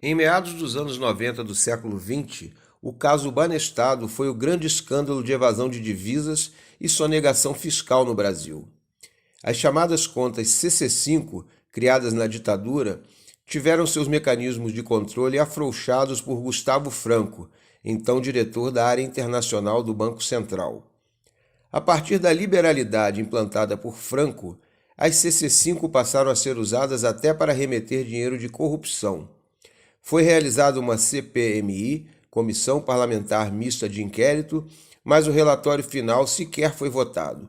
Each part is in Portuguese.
Em meados dos anos 90 do século XX, o caso Banestado foi o grande escândalo de evasão de divisas e sonegação fiscal no Brasil. As chamadas contas CC5, criadas na ditadura, tiveram seus mecanismos de controle afrouxados por Gustavo Franco, então diretor da área internacional do Banco Central. A partir da liberalidade implantada por Franco, as CC5 passaram a ser usadas até para remeter dinheiro de corrupção. Foi realizada uma CPMI, Comissão Parlamentar Mista de Inquérito, mas o relatório final sequer foi votado.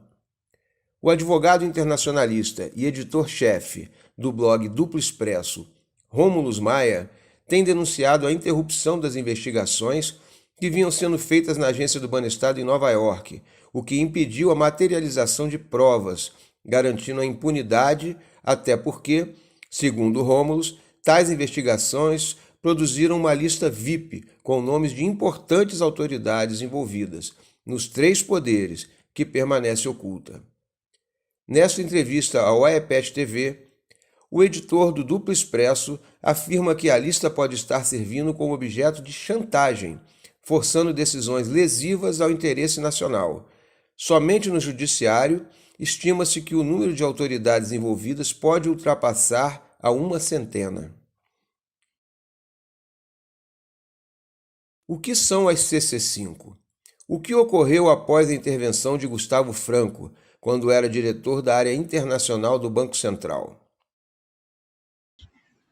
O advogado internacionalista e editor-chefe do blog Duplo Expresso, Rômulus Maia, tem denunciado a interrupção das investigações que vinham sendo feitas na agência do Banestado em Nova York, o que impediu a materialização de provas, garantindo a impunidade, até porque, segundo Rômulus, tais investigações produziram uma lista VIP com nomes de importantes autoridades envolvidas nos três poderes, que permanece oculta. Nesta entrevista ao AEPET TV, o editor do Duplo Expresso afirma que a lista pode estar servindo como objeto de chantagem, forçando decisões lesivas ao interesse nacional. Somente no judiciário, estima-se que o número de autoridades envolvidas pode ultrapassar a 100. O que são as CC5? O que ocorreu após a intervenção de Gustavo Franco, quando era diretor da área internacional do Banco Central?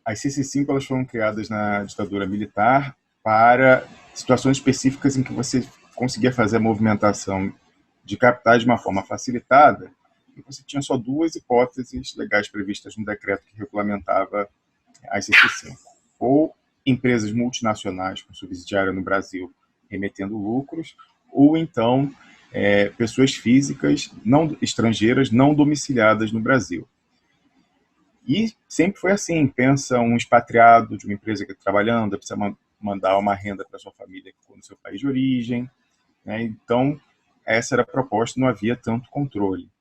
As CC5 elas foram criadas na ditadura militar para situações específicas em que você conseguia fazer a movimentação de capitais de uma forma facilitada e você tinha só duas hipóteses legais previstas no decreto que regulamentava as CC5. Ou empresas multinacionais com subsidiária no Brasil remetendo lucros, ou então pessoas físicas não estrangeiras não domiciliadas no Brasil. E sempre foi assim, pensa um expatriado de uma empresa que está trabalhando, precisa mandar uma renda para sua família que ficou no seu país de origem, né? Então, essa era a proposta, não havia tanto controle.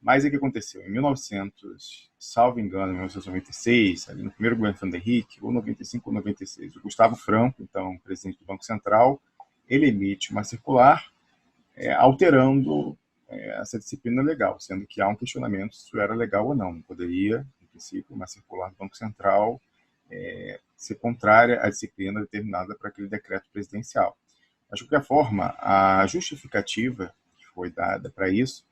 Mas o que aconteceu? Em 1900, salvo engano, em 1996, ali no primeiro governo Fernando Henrique, ou 95 ou 96, o Gustavo Franco, então presidente do Banco Central, ele emite uma circular alterando essa disciplina legal, sendo que há um questionamento se isso era legal ou não. Não poderia, em princípio, uma circular do Banco Central ser contrária à disciplina determinada para aquele decreto presidencial. Mas, de qualquer forma, a justificativa que foi dada para isso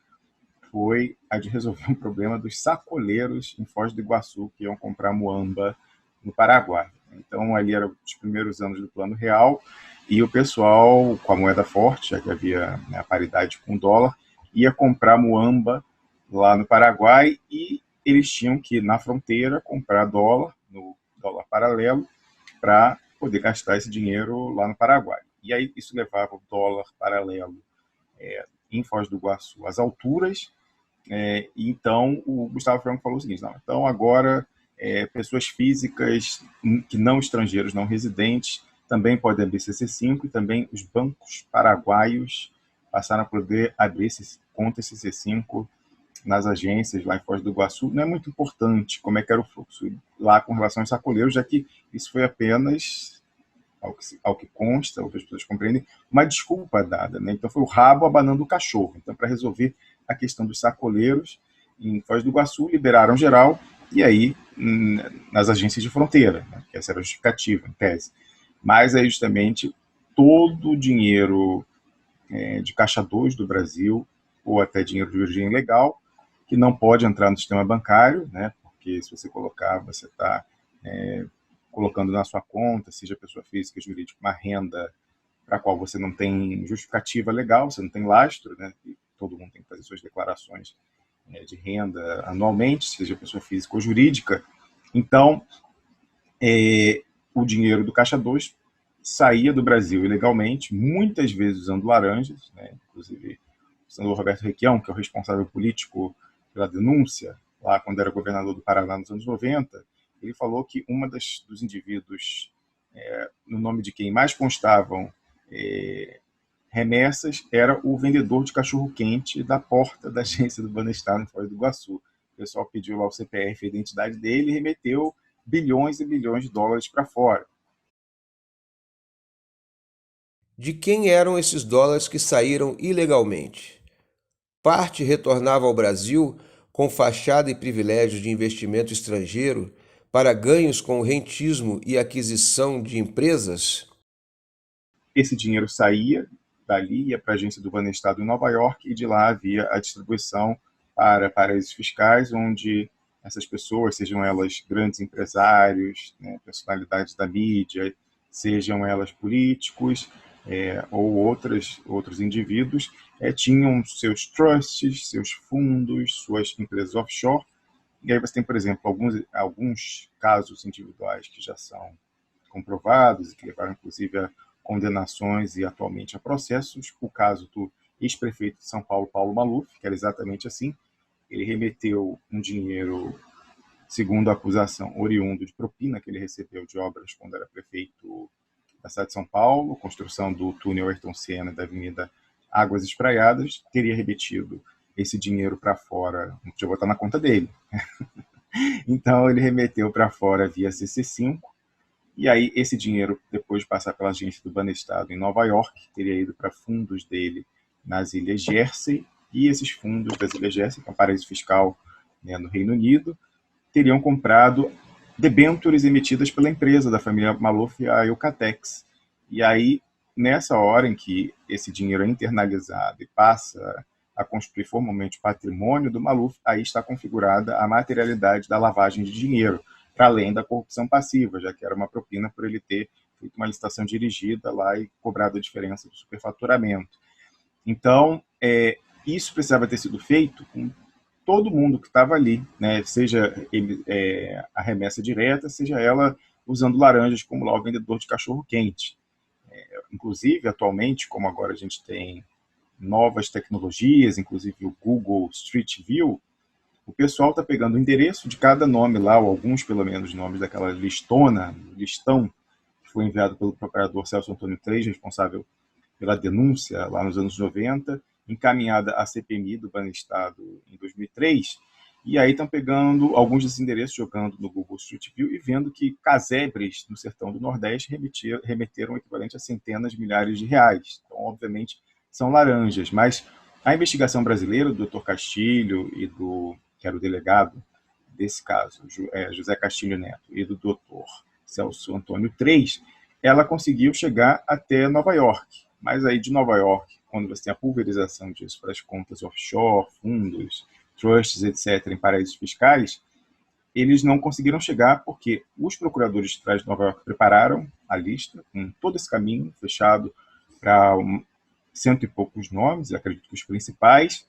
foi a de resolver um problema dos sacoleiros em Foz do Iguaçu que iam comprar muamba no Paraguai. Então, ali eram os primeiros anos do Plano Real e o pessoal, com a moeda forte, já que havia a paridade com o dólar, ia comprar muamba lá no Paraguai e eles tinham que, na fronteira, comprar dólar, no dólar paralelo, para poder gastar esse dinheiro lá no Paraguai. E aí isso levava o dólar paralelo em Foz do Iguaçu às alturas. E então o Gustavo Franco falou o seguinte: não, então agora pessoas físicas que não estrangeiros, não residentes, também podem abrir CC5 e também os bancos paraguaios passaram a poder abrir contas CC5 nas agências lá em Foz do Iguaçu. Não é muito importante como é que era o fluxo lá com relação aos sacoleiros, já que isso foi apenas, ao que consta, ao que as pessoas compreendem, uma desculpa dada, né? Então foi o rabo abanando o cachorro. Então, para resolver a questão dos sacoleiros, em Foz do Iguaçu, liberaram geral, e aí nas agências de fronteira, né? Que essa era a justificativa, em tese. Mas aí, justamente, todo o dinheiro de caixa 2 do Brasil, ou até dinheiro de origem legal, que não pode entrar no sistema bancário, né? Porque se você colocar, você está colocando na sua conta, seja pessoa física, jurídica, uma renda para a qual você não tem justificativa legal, você não tem lastro, né? E todo mundo tem que fazer suas declarações de renda anualmente, seja pessoa física ou jurídica. Então, o dinheiro do Caixa 2 saía do Brasil ilegalmente, muitas vezes usando laranjas, né? Inclusive o senador Roberto Requião, que é o responsável político pela denúncia, lá quando era governador do Paraná nos anos 90, ele falou que dos indivíduos no nome de quem mais constavam remessas era o vendedor de cachorro-quente da porta da agência do Banestado em Foz do Iguaçu. O pessoal pediu lá o CPF, a identidade dele, e remeteu bilhões e bilhões de dólares para fora. De quem eram esses dólares que saíram ilegalmente? Parte retornava ao Brasil com fachada e privilégio de investimento estrangeiro para ganhos com o rentismo e aquisição de empresas? Esse dinheiro saía dali, ia para a agência do Banestado em Nova York, e de lá havia a distribuição para paraísos fiscais, onde essas pessoas, sejam elas grandes empresários, né, personalidades da mídia, sejam elas políticos, ou outros indivíduos, tinham seus trusts, seus fundos, suas empresas offshore. E aí você tem, por exemplo, alguns casos individuais que já são comprovados e que levaram, inclusive, a condenações e atualmente a processos. O caso do ex-prefeito de São Paulo, Paulo Maluf, que era exatamente assim. Ele remeteu um dinheiro, segundo a acusação, oriundo de propina que ele recebeu de obras quando era prefeito da cidade de São Paulo, construção do túnel Ayrton Senna da Avenida Águas Espraiadas, teria remetido esse dinheiro para fora, não podia botar na conta dele. Então ele remeteu para fora via CC5, e aí esse dinheiro, depois de passar pela agência do Banestado em Nova York, teria ido para fundos dele nas Ilhas Jersey, e esses fundos das Ilhas Jersey, que é um paraíso fiscal, né, no Reino Unido, teriam comprado debêntures emitidas pela empresa da família Maluf, a Eucatex. E aí, nessa hora em que esse dinheiro é internalizado e passa a constituir formalmente o patrimônio do Maluf, aí está configurada a materialidade da lavagem de dinheiro, para além da corrupção passiva, já que era uma propina por ele ter feito uma licitação dirigida lá e cobrado a diferença do superfaturamento. Então, isso precisava ter sido feito com todo mundo que estava ali, né? Seja a remessa direta, seja ela usando laranjas como lá o vendedor de cachorro-quente. Inclusive, atualmente, como agora a gente tem novas tecnologias, inclusive o Google Street View, o pessoal está pegando o endereço de cada nome lá, ou alguns pelo menos nomes daquela listão, que foi enviado pelo procurador Celso Antônio Treis, responsável pela denúncia lá nos anos 90, encaminhada à CPMI do Banestado em 2003, e aí estão pegando alguns desses endereços, jogando no Google Street View e vendo que casebres no sertão do Nordeste remeteram o equivalente a centenas de milhares de reais. Então, obviamente, são laranjas, mas a investigação brasileira do Dr. Castilho e que era o delegado desse caso, José Castilho Neto, e do Dr. Celso Antônio Treis, ela conseguiu chegar até Nova York. Mas aí de Nova York, quando você tem a pulverização disso para as contas offshore, fundos, trusts, etc., em paraísos fiscais, eles não conseguiram chegar porque os procuradores de trás de Nova York prepararam a lista, com todo esse caminho fechado para cento e poucos nomes, acredito que os principais,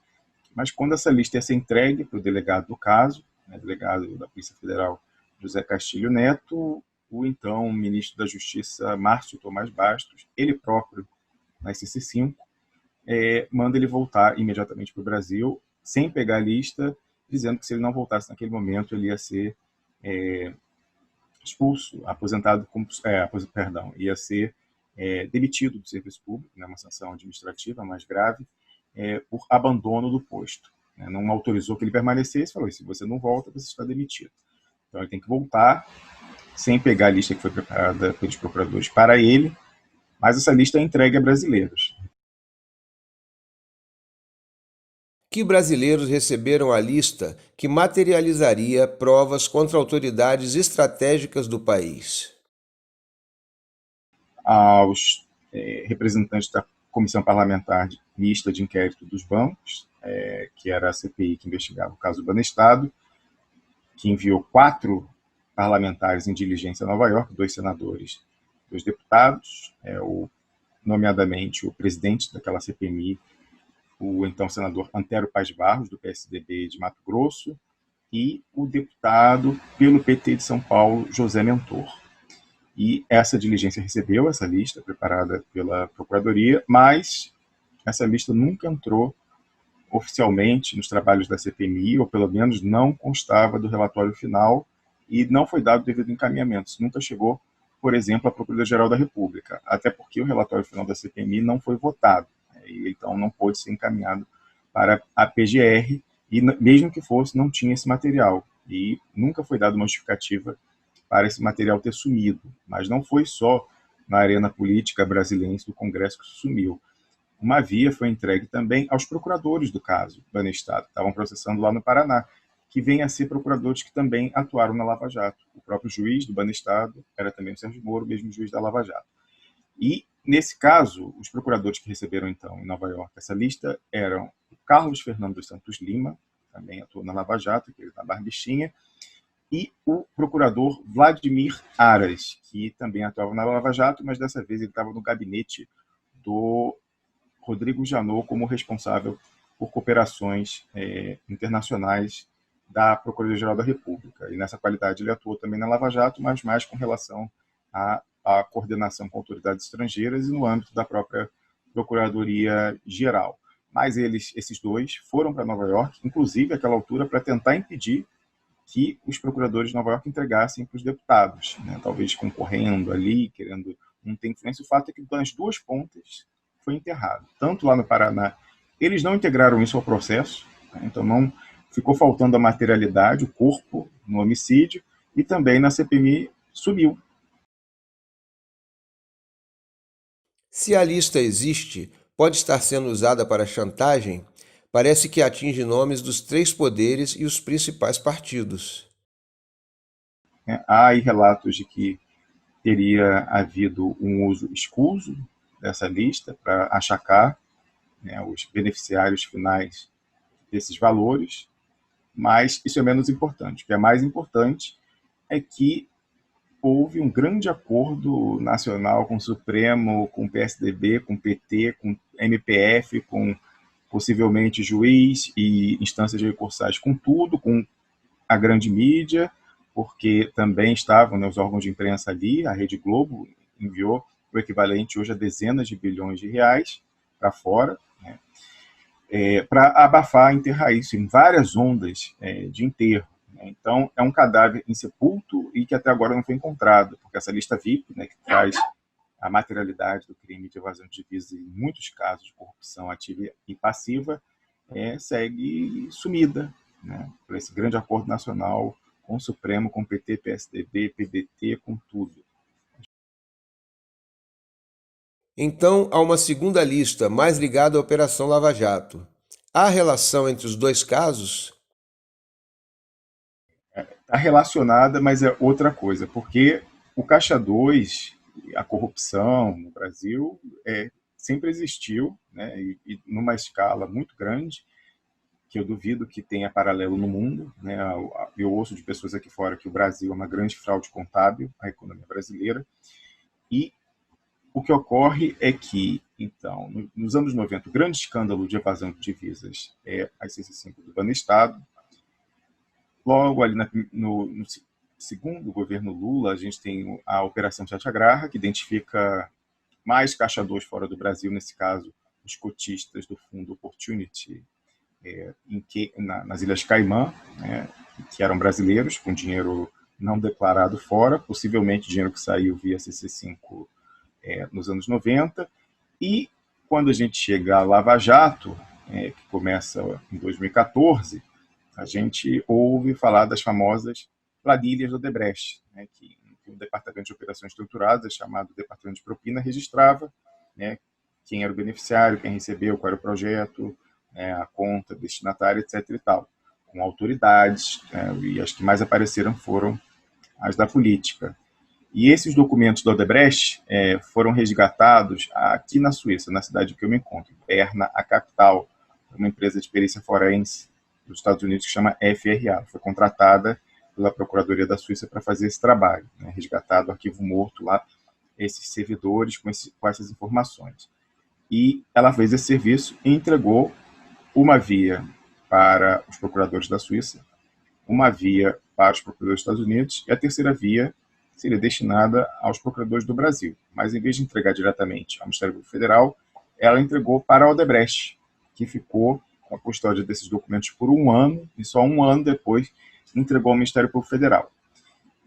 mas quando essa lista ia ser entregue para o delegado do caso, né, delegado da Polícia Federal, José Castilho Neto, o então ministro da Justiça, Márcio Tomás Bastos, ele próprio, na SC5, manda ele voltar imediatamente para o Brasil, sem pegar a lista, dizendo que se ele não voltasse naquele momento, ele ia ser expulso, ia ser demitido do serviço público, né, uma sanção administrativa mais grave, por abandono do posto. Né, não autorizou que ele permanecesse, falou: se você não volta, você está demitido. Então ele tem que voltar, sem pegar a lista que foi preparada pelos procuradores para ele, mas essa lista é entregue a brasileiros. Que brasileiros receberam a lista que materializaria provas contra autoridades estratégicas do país? Aos representantes da Comissão Parlamentar Mista de Inquérito dos Bancos, que era a CPI que investigava o caso do Banestado, que enviou 4 parlamentares em diligência a Nova York, 2 senadores, 2 deputados, nomeadamente o presidente daquela CPMI, o então senador Antero Paz Barros, do PSDB de Mato Grosso, e o deputado pelo PT de São Paulo, José Mentor. E essa diligência recebeu essa lista preparada pela Procuradoria, mas essa lista nunca entrou oficialmente nos trabalhos da CPMI, ou pelo menos não constava do relatório final, e não foi dado devido encaminhamento. Isso nunca chegou, por exemplo, à Procuradoria-Geral da República, até porque o relatório final da CPMI não foi votado, e então não pôde ser encaminhado para a PGR, e mesmo que fosse, não tinha esse material, e nunca foi dada uma justificativa para esse material ter sumido. Mas não foi só na arena política brasileira do Congresso que sumiu. Uma via foi entregue também aos procuradores do caso Banestado, que estavam processando lá no Paraná, que vêm a ser procuradores que também atuaram na Lava Jato. O próprio juiz do Banestado era também o Sérgio Moro, mesmo juiz da Lava Jato. E, nesse caso, os procuradores que receberam, então, em Nova York, essa lista eram o Carlos Fernando dos Santos Lima, também atuou na Lava Jato, que ele na Barbichinha, e o procurador Vladimir Aras, que também atuava na Lava Jato, mas dessa vez ele estava no gabinete do Rodrigo Janot como responsável por cooperações internacionais da Procuradoria-Geral da República. E nessa qualidade ele atuou também na Lava Jato, mas mais com relação à coordenação com autoridades estrangeiras e no âmbito da própria Procuradoria-Geral. Mas esses dois foram para Nova York, inclusive àquela altura, para tentar impedir que os procuradores de Nova York entregassem para os deputados, né? Talvez concorrendo ali, querendo não ter influência. O fato é que das duas pontas foi enterrado. Tanto lá no Paraná, eles não integraram isso ao processo, né? Então não ficou faltando a materialidade, o corpo no homicídio, e também na CPMI sumiu. Se a lista existe, pode estar sendo usada para chantagem? Parece que atinge nomes dos três poderes e os principais partidos. Há aí relatos de que teria havido um uso escuso dessa lista para achacar, né, os beneficiários finais desses valores, mas isso é menos importante. O que é mais importante é que houve um grande acordo nacional com o Supremo, com o PSDB, com o PT, com o MPF, com possivelmente juiz e instâncias recursais, com tudo, com a grande mídia, porque também estavam, né, os órgãos de imprensa ali, a Rede Globo enviou o equivalente hoje a dezenas de bilhões de reais para fora, né, para abafar, enterrar isso em várias ondas de enterro. Né. Então, é um cadáver insepulto e que até agora não foi encontrado, porque essa lista VIP, né, que traz a materialidade do crime de evasão de divisas em muitos casos de corrupção ativa e passiva, segue sumida, né, por esse grande acordo nacional com o Supremo, com o PT, PSDB, PDT, com tudo. Então, há uma segunda lista, mais ligada à Operação Lava Jato. Há relação entre os dois casos? Está relacionada, mas é outra coisa, porque o Caixa 2, a corrupção no Brasil, sempre existiu, né, e numa escala muito grande, que eu duvido que tenha paralelo no mundo, né? Eu ouço de pessoas aqui fora que o Brasil é uma grande fraude contábil, a economia brasileira, e o que ocorre é que, então, nos anos 90, o grande escândalo de evasão de divisas é a CC5 do Banestado. Logo ali no segundo governo Lula, a gente tem a Operação Satyagraha, que identifica mais caixadores fora do Brasil, nesse caso, os cotistas do fundo Opportunity, nas Ilhas Caimã, né, que eram brasileiros, com dinheiro não declarado fora, possivelmente dinheiro que saiu via CC5 nos anos 90. E quando a gente chega a Lava Jato, que começa em 2014, a gente ouve falar das famosas planilhas do Odebrecht, né, que o Departamento de Operações Estruturadas, chamado Departamento de Propina, registrava, né, quem era o beneficiário, quem recebeu, qual era o projeto, a conta, destinatária, etc. e tal, com autoridades, e as que mais apareceram foram as da política. E esses documentos do Odebrecht foram resgatados aqui na Suíça, na cidade que eu me encontro, Berna, a capital, uma empresa de perícia forense dos Estados Unidos que chama FRA. Foi contratada pela Procuradoria da Suíça para fazer esse trabalho, né? Resgatado, arquivo morto lá, esses servidores com essas informações. E ela fez esse serviço e entregou uma via para os procuradores da Suíça, uma via para os procuradores dos Estados Unidos e a terceira via seria destinada aos procuradores do Brasil. Mas, em vez de entregar diretamente ao Ministério Público Federal, ela entregou para a Odebrecht, que ficou com a custódia desses documentos por 1 ano, e só 1 ano depois entregou ao Ministério Público Federal.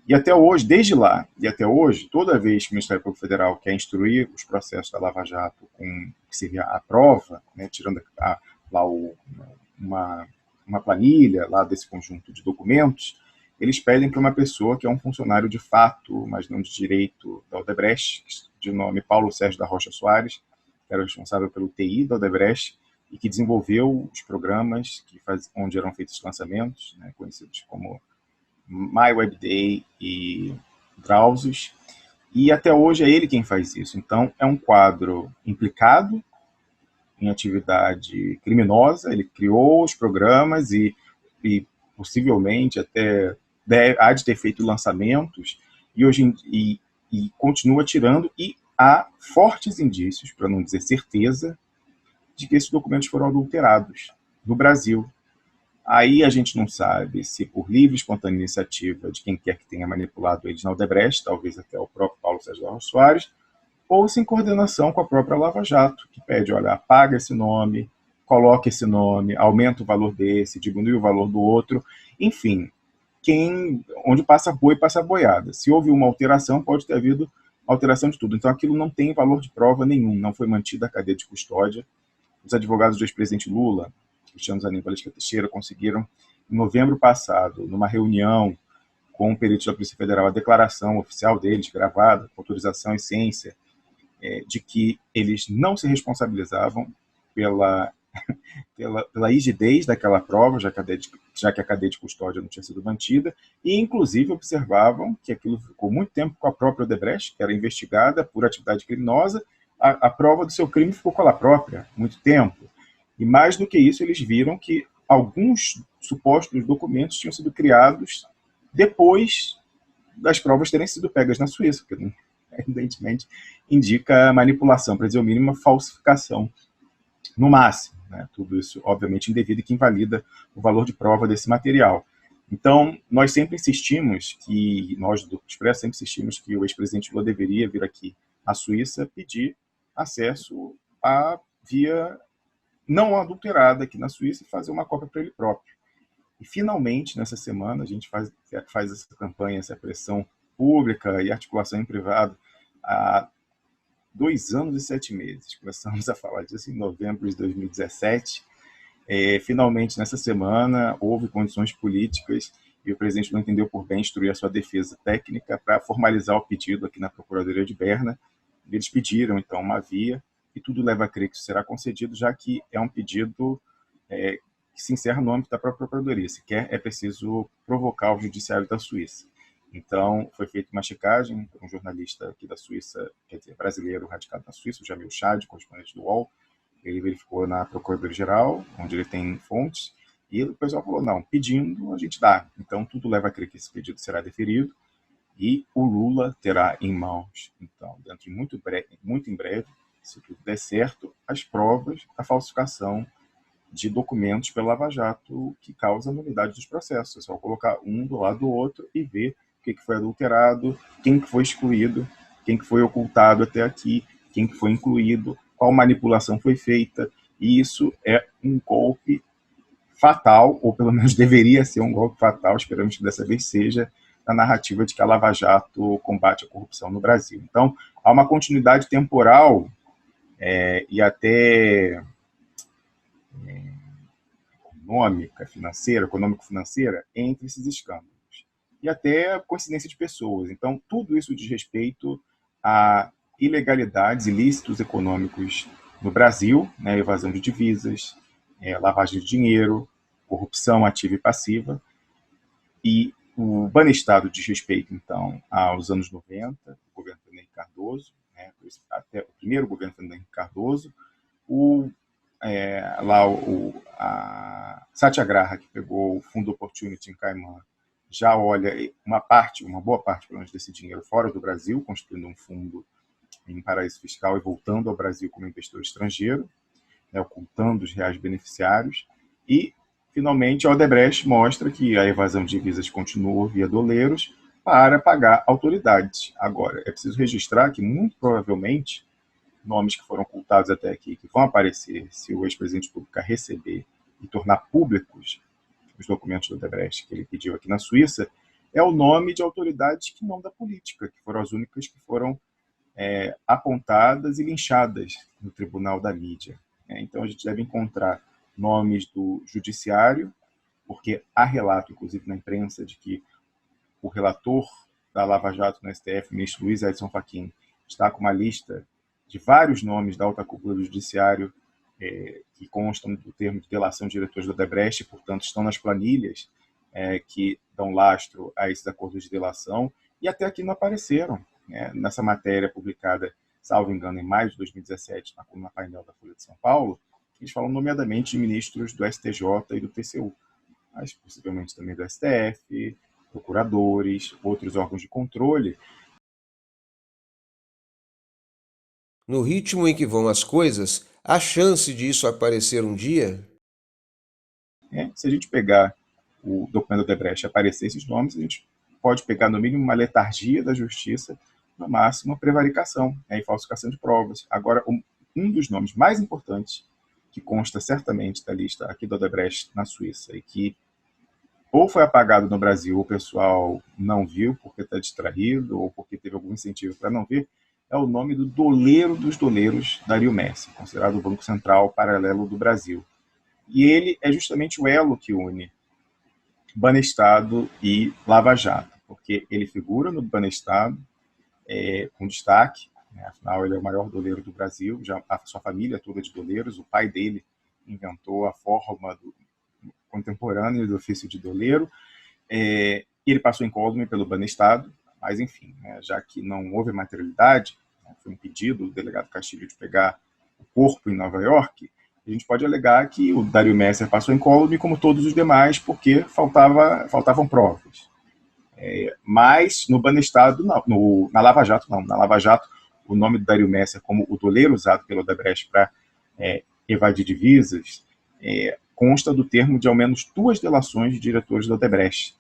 E até hoje, desde lá e até hoje, toda vez que o Ministério Público Federal quer instruir os processos da Lava Jato com que seria a prova, né, tirando lá uma planilha lá desse conjunto de documentos, eles pedem para uma pessoa que é um funcionário de fato, mas não de direito, da Odebrecht, de nome Paulo Sérgio da Rocha Soares, que era responsável pelo TI da Odebrecht e que desenvolveu os programas onde eram feitos os lançamentos, né, conhecidos como MyWebDay e Browsers, e até hoje é ele quem faz isso. Então, é um quadro implicado em atividade criminosa, ele criou os programas e possivelmente até há de ter feito lançamentos e hoje e continua tirando, e há fortes indícios, para não dizer certeza, de que esses documentos foram adulterados no Brasil. Aí a gente não sabe se por livre e espontânea iniciativa de quem quer que tenha manipulado eles na Odebrecht, talvez até o próprio Paulo Sérgio da Rocha Soares, ou se em coordenação com a própria Lava Jato, que pede, olha, apaga esse nome, coloca esse nome, aumenta o valor desse, diminui o valor do outro, enfim, onde passa boi, passa boiada. Se houve uma alteração, pode ter havido alteração de tudo. Então aquilo não tem valor de prova nenhum, não foi mantida a cadeia de custódia. Os advogados do ex-presidente Lula, Cristiano Zanin e Valesca Teixeira, conseguiram, em novembro passado, numa reunião com o perito da Polícia Federal, a declaração oficial deles, gravada, com autorização e ciência, de que eles não se responsabilizavam pela rigidez daquela prova, já que a cadeia de custódia não tinha sido mantida, e inclusive observavam que aquilo ficou muito tempo com a própria Odebrecht, que era investigada por atividade criminosa, a prova do seu crime ficou com ela própria, muito tempo. E mais do que isso, eles viram que alguns supostos documentos tinham sido criados depois das provas terem sido pegas na Suíça, porque evidentemente indica manipulação, para dizer o mínimo, falsificação no máximo, né? Tudo isso, obviamente, indevido e que invalida o valor de prova desse material. Então, nós do Expresso sempre insistimos que o ex-presidente Lula deveria vir aqui à Suíça pedir acesso à via não adulterada aqui na Suíça e fazer uma cópia para ele próprio. E, finalmente, nessa semana, a gente faz essa campanha, essa pressão pública e articulação em privado há 2 anos e 7 meses. Começamos a falar disso em novembro de 2017. Finalmente, nessa semana, houve condições políticas e o presidente não entendeu por bem instruir a sua defesa técnica para formalizar o pedido aqui na Procuradoria de Berna. Eles pediram, então, uma via, e tudo leva a crer que isso será concedido, já que é um pedido que se encerra no âmbito da própria Procuradoria. Sequer é preciso provocar o Judiciário da Suíça. Então, foi feita uma checagem por um jornalista aqui da Suíça, quer dizer, brasileiro radicado na Suíça, o Jamil Chad, correspondente do UOL. Ele verificou na Procuradoria-Geral, onde ele tem fontes, e o pessoal falou, não, pedindo, a gente dá. Então, tudo leva a crer que esse pedido será deferido, e o Lula terá em mãos, então, dentro de muito em breve, se tudo der certo, as provas da falsificação de documentos pela Lava Jato que causa nulidade dos processos. É só colocar um do lado do outro e ver o que foi adulterado, quem que foi excluído, quem que foi ocultado até aqui, quem que foi incluído, qual manipulação foi feita. E isso é um golpe fatal, ou pelo menos deveria ser um golpe fatal, esperamos que dessa vez seja, na narrativa de que a Lava Jato combate a corrupção no Brasil. Então, há uma continuidade temporal e até econômico-financeira, entre esses escândalos. E até coincidência de pessoas. Então, tudo isso diz respeito a ilegalidades, ilícitos econômicos no Brasil, né, evasão de divisas, lavagem de dinheiro, corrupção ativa e passiva. E o Banestado diz respeito, então, aos anos 90, o governo Fernando Henrique Cardoso, né, até o primeiro governo Fernando Henrique Cardoso, a Satyagraha, que pegou o Fundo Opportunity em Caimã, já olha uma boa parte, pelo menos, desse dinheiro fora do Brasil, constituindo um fundo em paraíso fiscal e voltando ao Brasil como investidor estrangeiro, né, ocultando os reais beneficiários. E, finalmente, a Odebrecht mostra que a evasão de divisas continua via doleiros para pagar autoridades. Agora, é preciso registrar que, muito provavelmente, nomes que foram ocultados até aqui, que vão aparecer se o ex-presidente público receber e tornar públicos os documentos do Odebrecht que ele pediu aqui na Suíça, é o nome de autoridades que não da política, que foram as únicas que foram apontadas e linchadas no tribunal da mídia. Então, a gente deve encontrar nomes do judiciário, porque há relato, inclusive na imprensa, de que o relator da Lava Jato no STF, o ministro Luiz Edson Fachin, está com uma lista de vários nomes da alta cúpula do judiciário que constam do termo de delação de diretores da Odebrecht, portanto, estão nas planilhas que dão lastro a esses acordos de delação, e até aqui não apareceram, né? Nessa matéria publicada, salvo engano, em maio de 2017, na coluna Painel da Folha de São Paulo, eles falam nomeadamente de ministros do STJ e do TCU, mas possivelmente também do STF, procuradores, outros órgãos de controle. No ritmo em que vão as coisas, há chance de isso aparecer um dia? Se a gente pegar o documento da Odebrecht e aparecer esses nomes, a gente pode pegar no mínimo uma letargia da justiça, no máximo uma prevaricação, e falsificação de provas. Agora, um dos nomes mais importantes, que consta certamente da lista aqui da Odebrecht na Suíça, e que ou foi apagado no Brasil, o pessoal não viu porque está distraído, ou porque teve algum incentivo para não ver, é o nome do doleiro dos doleiros, Dario Messi, considerado o Banco Central paralelo do Brasil. E ele é justamente o elo que une Banestado e Lava Jato, porque ele figura no Banestado com destaque, né? Afinal ele é o maior doleiro do Brasil, já a sua família toda é de doleiros, o pai dele inventou a forma contemporânea do ofício de doleiro, ele passou incólume pelo Banestado, mas enfim, né, já que não houve materialidade, né, foi impedido o delegado Castilho de pegar o corpo em Nova York, a gente pode alegar que o Dario Messer passou incólume como todos os demais, porque faltavam provas. Mas no Banestado, não, na Lava Jato, não. Na Lava Jato, o nome do Dario Messer como o doleiro usado pelo Odebrecht para evadir divisas consta do termo de ao menos 2 delações de diretores da Odebrecht.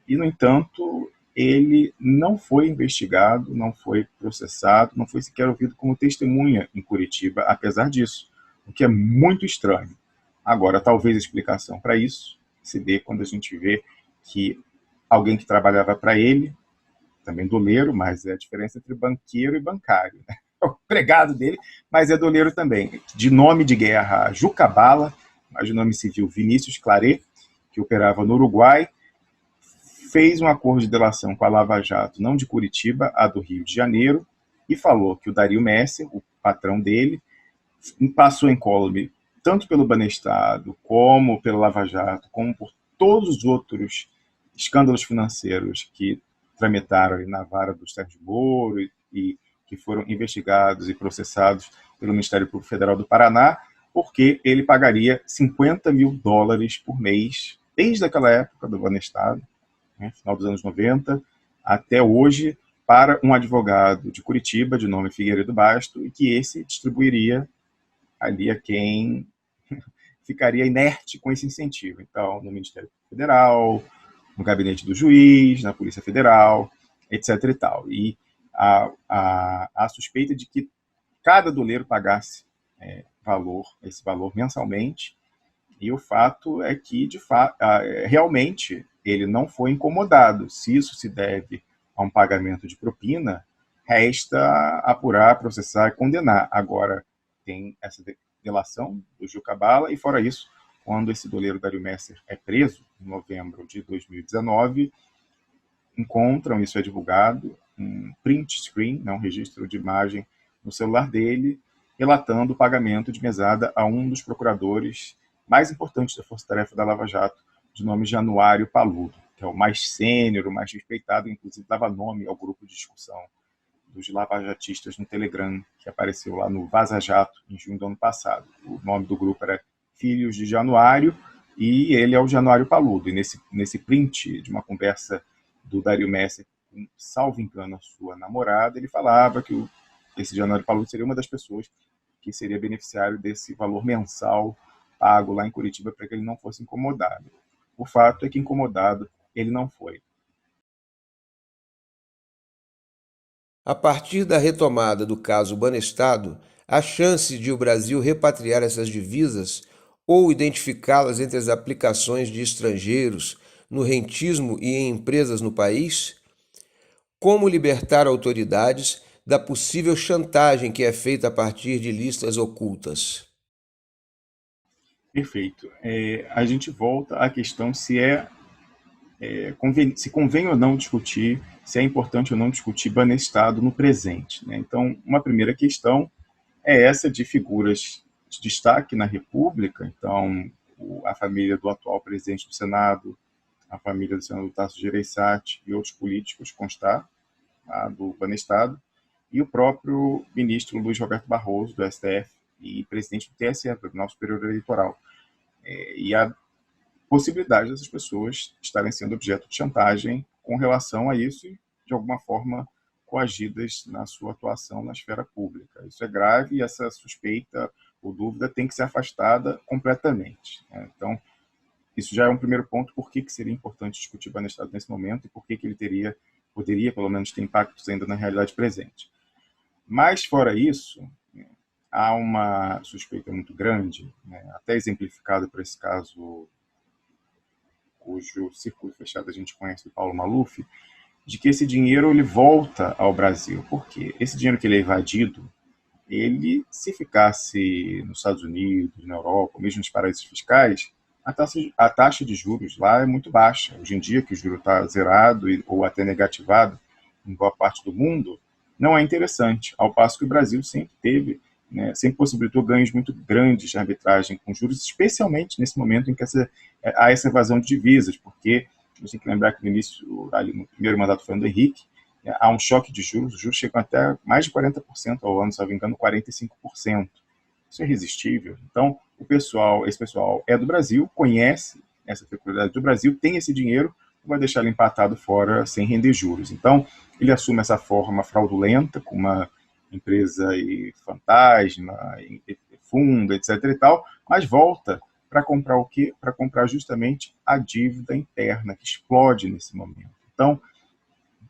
E, no entanto, ele não foi investigado, não foi processado, não foi sequer ouvido como testemunha em Curitiba, apesar disso, o que é muito estranho. Agora, talvez a explicação para isso se dê quando a gente vê que alguém que trabalhava para ele, também doleiro, mas é a diferença entre banqueiro e bancário, né? É o empregado dele, mas é doleiro também, de nome de guerra Juca Bala, mas de nome civil Vinícius Claret, que operava no Uruguai, fez um acordo de delação com a Lava Jato, não de Curitiba, a do Rio de Janeiro, e falou que o Dario Messer, o patrão dele, passou incólume tanto pelo Banestado, como pela Lava Jato, como por todos os outros escândalos financeiros que tramitaram ali na vara do Sérgio Moro e que foram investigados e processados pelo Ministério Público Federal do Paraná, porque ele pagaria $50 mil por mês, desde aquela época do Banestado, né, final dos anos 90, até hoje, para um advogado de Curitiba, de nome Figueiredo Basto, e que esse distribuiria ali a quem ficaria inerte com esse incentivo. Então, no Ministério Federal, no gabinete do juiz, na Polícia Federal, etc. e tal. E a suspeita de que cada doleiro pagasse esse valor mensalmente, e o fato é que, realmente, ele não foi incomodado. Se isso se deve a um pagamento de propina, resta apurar, processar e condenar. Agora, tem essa delação do Gil Cabala, e fora isso, quando esse doleiro Dario Messer é preso, em novembro de 2019, encontram, isso é divulgado, um print screen, um registro de imagem no celular dele, relatando o pagamento de mesada a um dos procuradores mais importantes da Força Tarefa da Lava Jato, de nome Januário Paludo, que é o mais sênior, o mais respeitado, inclusive dava nome ao grupo de discussão dos lavajatistas no Telegram, que apareceu lá no Vaza Jato, em junho do ano passado. O nome do grupo era Filhos de Januário, e ele é o Januário Paludo. E nesse print de uma conversa do Dario Messer, salvo engano a sua namorada, ele falava que esse Januário Paludo seria uma das pessoas que seria beneficiário desse valor mensal pago lá em Curitiba para que ele não fosse incomodado. O fato é que incomodado ele não foi. A partir da retomada do caso Banestado, há chance de o Brasil repatriar essas divisas ou identificá-las entre as aplicações de estrangeiros no rentismo e em empresas no país? Como libertar autoridades da possível chantagem que é feita a partir de listas ocultas? Perfeito. A gente volta à questão se é se convém ou não discutir, se é importante ou não discutir Banestado no presente, né? Então, uma primeira questão é essa de figuras de destaque na República. Então, a família do atual presidente do Senado, a família do senador Tasso Gereissati e outros políticos constar do Banestado, e o próprio ministro Luiz Roberto Barroso, do STF, e presidente do TSE, do Tribunal Superior Eleitoral. E a possibilidade dessas pessoas estarem sendo objeto de chantagem com relação a isso e, de alguma forma, coagidas na sua atuação na esfera pública. Isso é grave e essa suspeita ou dúvida tem que ser afastada completamente, né? Então, isso já é um primeiro ponto, por que seria importante discutir Banestado nesse momento e por que ele poderia, pelo menos, ter impactos ainda na realidade presente. Mas, fora isso, há uma suspeita muito grande, né, até exemplificada por esse caso cujo círculo fechado a gente conhece, do Paulo Maluf, de que esse dinheiro ele volta ao Brasil. Por quê? Esse dinheiro que ele é evadido, ele, se ficasse nos Estados Unidos, na Europa, ou mesmo nos paraísos fiscais, a taxa de juros lá é muito baixa. Hoje em dia, que o juro está zerado ou até negativado em boa parte do mundo, não é interessante. Ao passo que o Brasil sempre teve, né, sempre possibilitou ganhos muito grandes de arbitragem com juros, especialmente nesse momento em que há essa evasão de divisas, porque a gente tem que lembrar que no início, ali no primeiro mandato Fernando Henrique, há um choque de juros, os juros chegam até mais de 40% ao ano, se não me engano, 45%. Isso é irresistível. Então, esse pessoal é do Brasil, conhece essa peculiaridade do Brasil, tem esse dinheiro, não vai deixar ele empatado fora sem render juros. Então, ele assume essa forma fraudulenta, com uma empresa fantasma, fundo, etc. e tal, mas volta para comprar o quê? Para comprar justamente a dívida interna, que explode nesse momento. Então,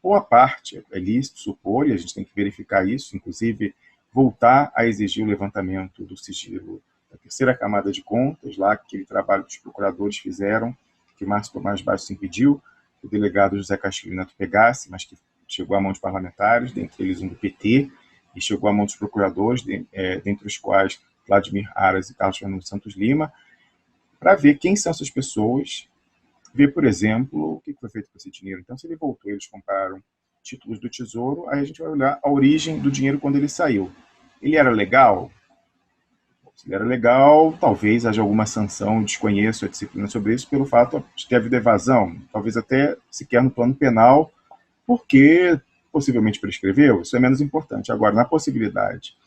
boa parte é lícito supor, e a gente tem que verificar isso, inclusive voltar a exigir o levantamento do sigilo da terceira camada de contas, lá aquele trabalho que os procuradores fizeram, que Márcio Tomás Bastos impediu, que o delegado José Castilho Neto pegasse, mas que chegou à mão de parlamentares, dentre eles um do PT, e chegou à mão dos procuradores, dentre os quais Vladimir Aras e Carlos Fernando Santos Lima, para ver quem são essas pessoas, ver, por exemplo, o que foi feito com esse dinheiro. Então, se ele voltou, eles compraram títulos do Tesouro, aí a gente vai olhar a origem do dinheiro quando ele saiu. Ele era legal? Se ele era legal, talvez haja alguma sanção, desconheço a disciplina sobre isso, pelo fato de ter havido evasão, talvez até sequer no plano penal, porque possivelmente prescreveu, isso é menos importante. Agora, na possibilidade,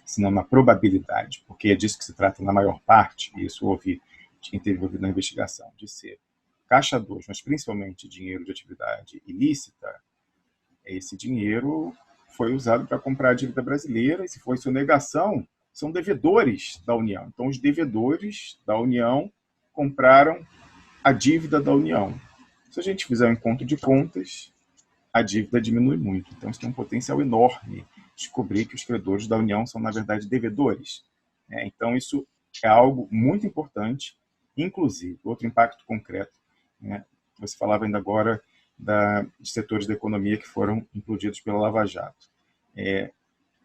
se não na probabilidade, porque é disso que se trata na maior parte, e isso ouvi de quem teve ouvido na investigação, de ser caixa 2, mas principalmente dinheiro de atividade ilícita, esse dinheiro foi usado para comprar a dívida brasileira, e se foi sonegação, são devedores da União. Então, os devedores da União compraram a dívida da União. Se a gente fizer um encontro de contas, a dívida diminui muito. Então, isso tem um potencial enorme descobrir que os credores da União são, na verdade, devedores. Então, isso é algo muito importante, inclusive, outro impacto concreto, né? Você falava ainda agora de setores da economia que foram implodidos pela Lava Jato.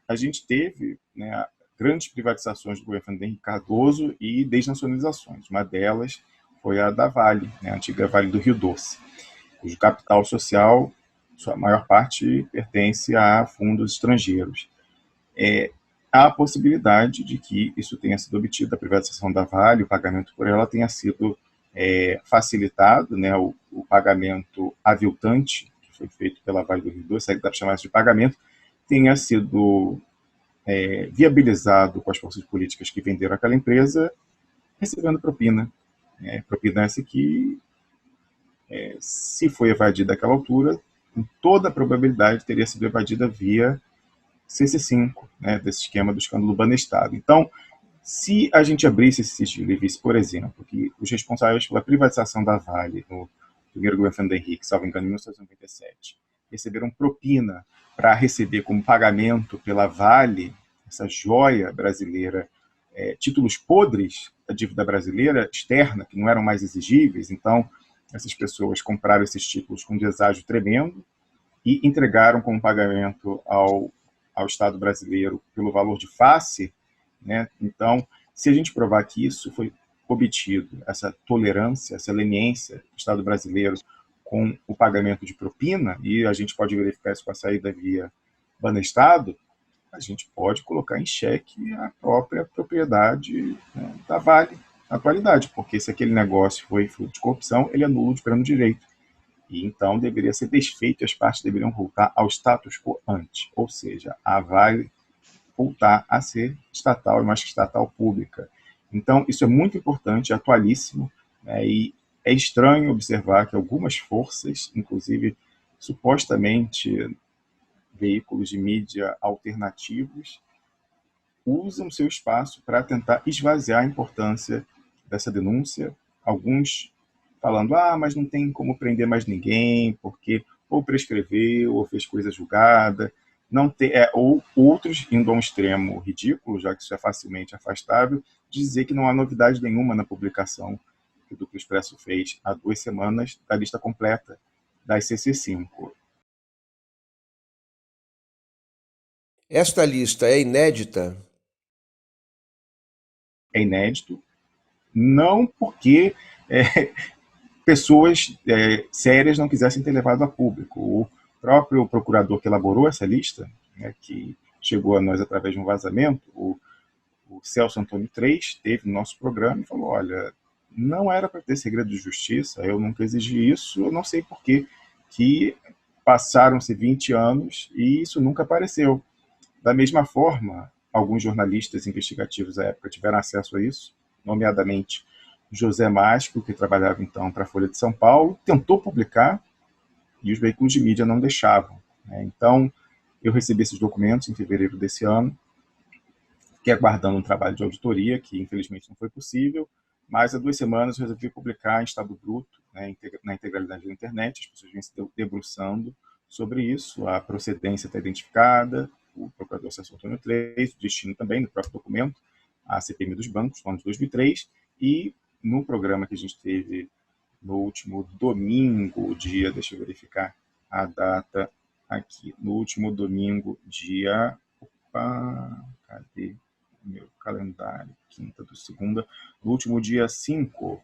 A gente teve, né, grandes privatizações do governo Fernando Henrique Cardoso e desnacionalizações. Uma delas foi a da Vale, né, a antiga Vale do Rio Doce, cujo capital social, sua maior parte, pertence a fundos estrangeiros. Há a possibilidade de que isso tenha sido obtido, a privatização da Vale, o pagamento por ela tenha sido facilitado, né, o pagamento aviltante, que foi feito pela Vale do Rio Doce, dá para chamar isso de pagamento, tenha sido viabilizado com as forças políticas que venderam aquela empresa, recebendo propina. Propina essa que, se foi evadida àquela altura, com toda a probabilidade teria sido evadida via CC5, né, desse esquema do escândalo Banestado. Então, se a gente abrisse esse sigilo e visse, por exemplo, que os responsáveis pela privatização da Vale no primeiro governo Fernando Henrique, salvo engano, em 1997, receberam propina para receber como pagamento pela Vale, essa joia brasileira, títulos podres da dívida brasileira externa, que não eram mais exigíveis. Então, essas pessoas compraram esses títulos com um deságio tremendo e entregaram como pagamento ao Estado brasileiro pelo valor de face, né? Então, se a gente provar que isso foi obtido essa tolerância, essa leniência do Estado brasileiro com o pagamento de propina, e a gente pode verificar isso com a saída via Banestado, a gente pode colocar em xeque a própria propriedade, né, da Vale na atualidade, porque se aquele negócio foi fruto de corrupção, ele é nulo de pleno direito. E então deveria ser desfeito e as partes deveriam voltar ao status quo ante, ou seja, a Vale voltar a ser estatal e mais que estatal pública. Então, isso é muito importante, é atualíssimo, né, e é estranho observar que algumas forças, inclusive supostamente veículos de mídia alternativos, usam seu espaço para tentar esvaziar a importância dessa denúncia. Alguns falando, mas não tem como prender mais ninguém, porque ou prescreveu, ou fez coisa julgada, não tem, ou outros indo a um extremo ridículo, já que isso é facilmente afastável, dizer que não há novidade nenhuma na publicação que o Duplo Expresso fez há 2 semanas da lista completa das CC5. Esta lista é inédita? É inédito, não porque pessoas sérias não quisessem ter levado a público. O próprio procurador que elaborou essa lista, né, que chegou a nós através de um vazamento, o Celso Antônio 3, teve no nosso programa e falou, olha, não era para ter segredo de justiça, eu nunca exigi isso, eu não sei por que passaram-se 20 anos e isso nunca apareceu. Da mesma forma, alguns jornalistas investigativos à época tiveram acesso a isso, nomeadamente José Masco, que trabalhava então para a Folha de São Paulo, tentou publicar e os veículos de mídia não deixavam, né? Então, eu recebi esses documentos em fevereiro desse ano, fiquei aguardando um trabalho de auditoria, que infelizmente não foi possível, mas há 2 semanas eu resolvi publicar em estado bruto, né, na integralidade da internet, as pessoas vêm se debruçando sobre isso, a procedência está identificada, o procurador Celso Antônio 3, o destino também, no próprio documento, a CPMI dos bancos, no ano de 2003, e no programa que a gente teve no último domingo, deixa eu verificar a data aqui, no último domingo, cadê o meu calendário? Quinta do segunda, no último dia 5,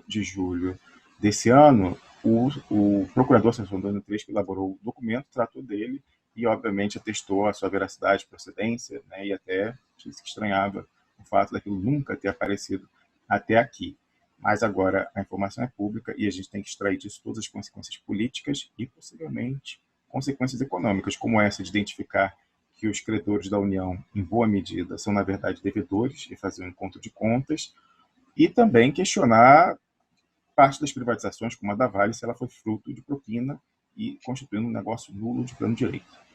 de julho desse ano, o procurador Celso Antônio 3, que elaborou o documento, tratou dele e, obviamente, atestou a sua veracidade, procedência, né, e até disse que estranhava o fato daquilo nunca ter aparecido até aqui. Mas agora a informação é pública e a gente tem que extrair disso todas as consequências políticas e, possivelmente, consequências econômicas, como essa de identificar que os credores da União, em boa medida, são, na verdade, devedores e fazer um encontro de contas, e também questionar parte das privatizações, como a da Vale, se ela foi fruto de propina e constituindo um negócio nulo de plano direito.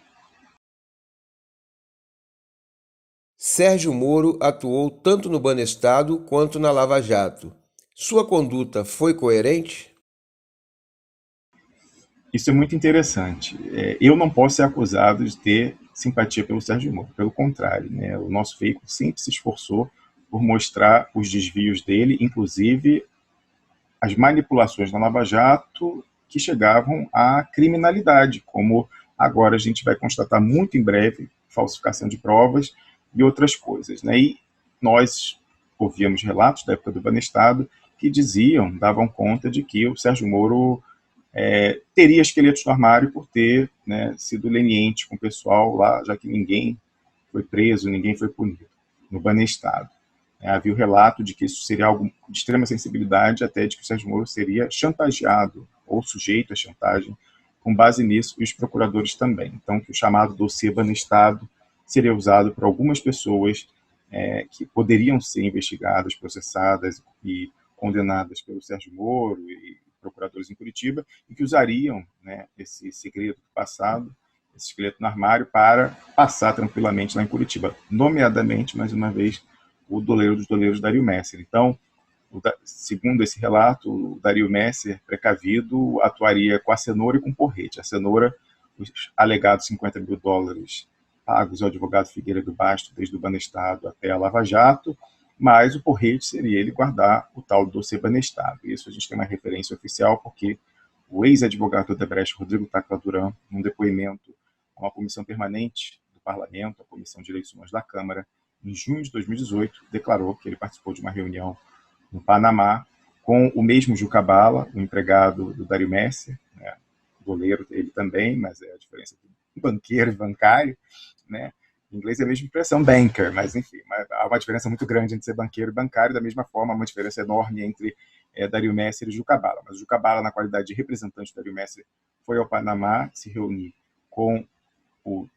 Sérgio Moro atuou tanto no Banestado quanto na Lava Jato. Sua conduta foi coerente? Isso é muito interessante. Eu não posso ser acusado de ter simpatia pelo Sérgio Moro. Pelo contrário, né? O nosso veículo sempre se esforçou por mostrar os desvios dele, inclusive as manipulações na Lava Jato que chegavam à criminalidade, como agora a gente vai constatar muito em breve, falsificação de provas e outras coisas, né? E nós ouvíamos relatos da época do Banestado que davam conta de que o Sérgio Moro teria esqueletos no armário por ter, né, sido leniente com o pessoal lá, já que ninguém foi preso, ninguém foi punido no Banestado. Havia o relato de que isso seria algo de extrema sensibilidade, até de que o Sérgio Moro seria chantageado ou sujeito à chantagem, com base nisso, e os procuradores também. Então, que o chamado dossiê Banestado seria usado por algumas pessoas que poderiam ser investigadas, processadas e condenadas pelo Sérgio Moro e procuradores em Curitiba, e que usariam, né, esse segredo do passado, esse esqueleto no armário, para passar tranquilamente lá em Curitiba, nomeadamente, mais uma vez, o doleiro dos doleiros, Dario Messer. Então, segundo esse relato, o Dario Messer, precavido, atuaria com a cenoura e com o porrete. A cenoura, os alegados $50 mil pagos ao advogado Figueiredo Basto, desde o Banestado até a Lava Jato, mas o porrete seria ele guardar o tal dossiê Banestado. Isso a gente tem uma referência oficial, porque o ex-advogado do Odebrecht, Rodrigo Tacla Duran, num depoimento a uma comissão permanente do Parlamento, a Comissão de Direitos Humanos da Câmara, em junho de 2018, declarou que ele participou de uma reunião no Panamá com o mesmo Juca Bala, o empregado do Dario Messer, né, doleiro ele também, mas é a diferença de banqueiro e bancário, né? Em inglês é a mesma expressão banker, mas enfim, há uma diferença muito grande entre ser banqueiro e bancário, da mesma forma, há uma diferença enorme entre Dario Messer e Juca Bala. Mas o Juca Bala, na qualidade de representante do Dario Messer, foi ao Panamá se reunir com o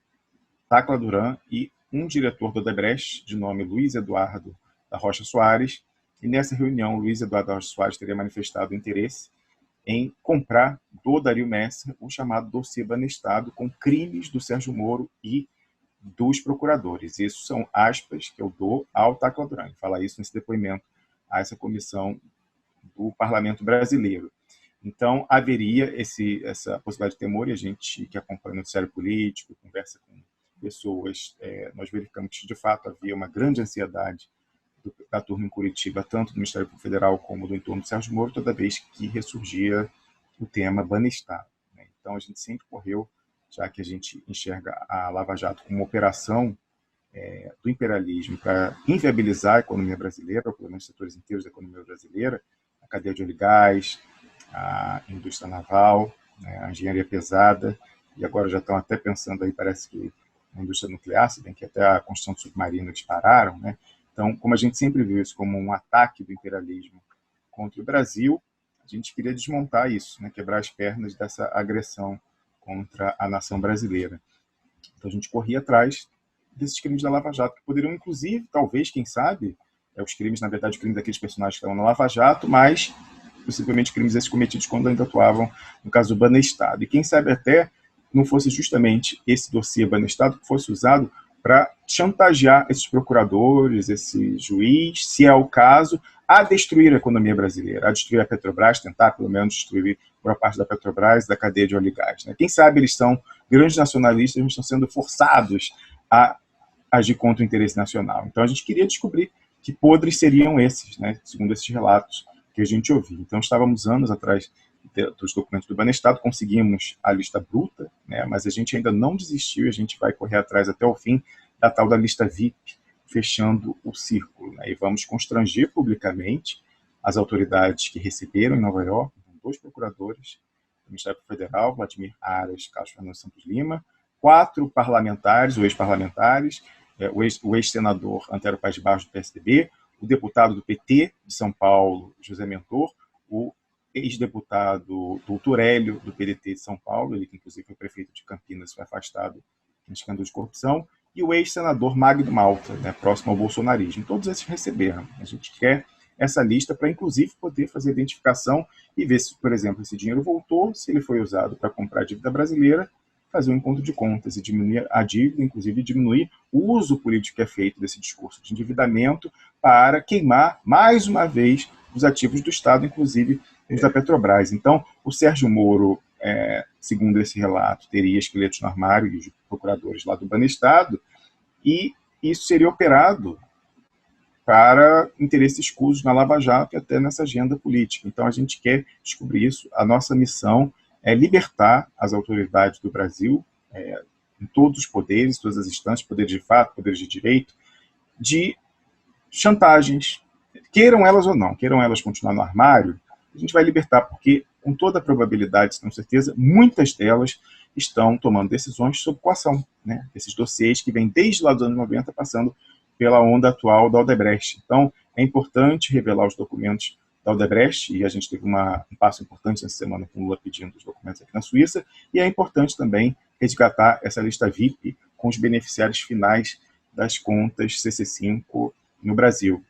Tacla Duran e um diretor do Odebrecht, de nome Luiz Eduardo da Rocha Soares, e nessa reunião, Luiz Eduardo da Rocha Soares teria manifestado interesse em comprar do Dario Messer o chamado dossiê Banestado com crimes do Sérgio Moro e dos procuradores. Isso são aspas que eu dou ao Tacla Duran. Fala isso nesse depoimento a essa comissão do Parlamento Brasileiro. Então, haveria essa possibilidade de temor, e a gente que acompanha o noticiário político, conversa com pessoas, nós verificamos que, de fato, havia uma grande ansiedade da turma em Curitiba, tanto do Ministério Público Federal como do entorno do Sérgio Moro, toda vez que ressurgia o tema Banestado. Né? Então, a gente sempre correu, já que a gente enxerga a Lava Jato como uma operação do imperialismo para inviabilizar a economia brasileira, ou pelo menos setores inteiros da economia brasileira, a cadeia de óleo e gás, a indústria naval, né, a engenharia pesada, e agora já estão até pensando aí, parece que na indústria nuclear, se bem que até a construção do submarino eles pararam, né? Então, como a gente sempre viu isso como um ataque do imperialismo contra o Brasil, a gente queria desmontar isso, né? Quebrar as pernas dessa agressão contra a nação brasileira. Então, a gente corria atrás desses crimes da Lava Jato, que poderiam, inclusive, talvez, quem sabe, os crimes, na verdade, os crimes daqueles personagens que estavam na Lava Jato, mas possivelmente crimes esses cometidos quando ainda atuavam no caso do Banestado. E quem sabe até não fosse justamente esse dossiê Banestado que fosse usado para chantagear esses procuradores, esse juiz, se é o caso, a destruir a economia brasileira, a destruir a Petrobras, tentar pelo menos destruir boa parte da Petrobras e da cadeia de óleo e gás. Né? Quem sabe eles são grandes nacionalistas, eles estão sendo forçados a agir contra o interesse nacional. Então a gente queria descobrir que podres seriam esses, né? Segundo esses relatos que a gente ouviu. Então estávamos anos atrás dos documentos do Banestado, conseguimos a lista bruta, né? Mas a gente ainda não desistiu, a gente vai correr atrás até o fim da tal da lista VIP, fechando o círculo. Né? E vamos constranger publicamente as autoridades que receberam em Nova York, 2 procuradores do Ministério Federal, Vladimir Aras, Carlos Fernando Santos Lima, 4 parlamentares ou ex-parlamentares, o ex-senador Antero Paz de Barros, do PSDB, o deputado do PT de São Paulo, José Mentor, o ex-deputado Doutor Hélio, do PDT de São Paulo, ele que inclusive foi prefeito de Campinas, foi afastado em escândalo de corrupção, e o ex-senador Magno Malta, né, próximo ao bolsonarismo. Todos esses receberam. A gente quer essa lista para, inclusive, poder fazer identificação e ver se, por exemplo, esse dinheiro voltou, se ele foi usado para comprar a dívida brasileira, fazer um encontro de contas e diminuir a dívida, inclusive diminuir o uso político que é feito desse discurso de endividamento para queimar, mais uma vez, os ativos do Estado, inclusive os da Petrobras. Então, o Sérgio Moro, segundo esse relato, teria esqueletos no armário e os procuradores lá do Banestado, e isso seria operado para interesses escusos na Lava Jato e até nessa agenda política. Então, a gente quer descobrir isso. A nossa missão é libertar as autoridades do Brasil, em todos os poderes, todas as instâncias, poderes de fato, poderes de direito, de chantagens, queiram elas ou não, queiram elas continuar no armário, a gente vai libertar, porque, com toda a probabilidade, com certeza, muitas delas estão tomando decisões sob coação, né? Esses dossiês que vêm desde lá dos anos 90, passando pela onda atual da Odebrecht. Então, é importante revelar os documentos da Odebrecht, e a gente teve um passo importante essa semana com o Lula pedindo os documentos aqui na Suíça, e é importante também resgatar essa lista VIP com os beneficiários finais das contas CC5 no Brasil.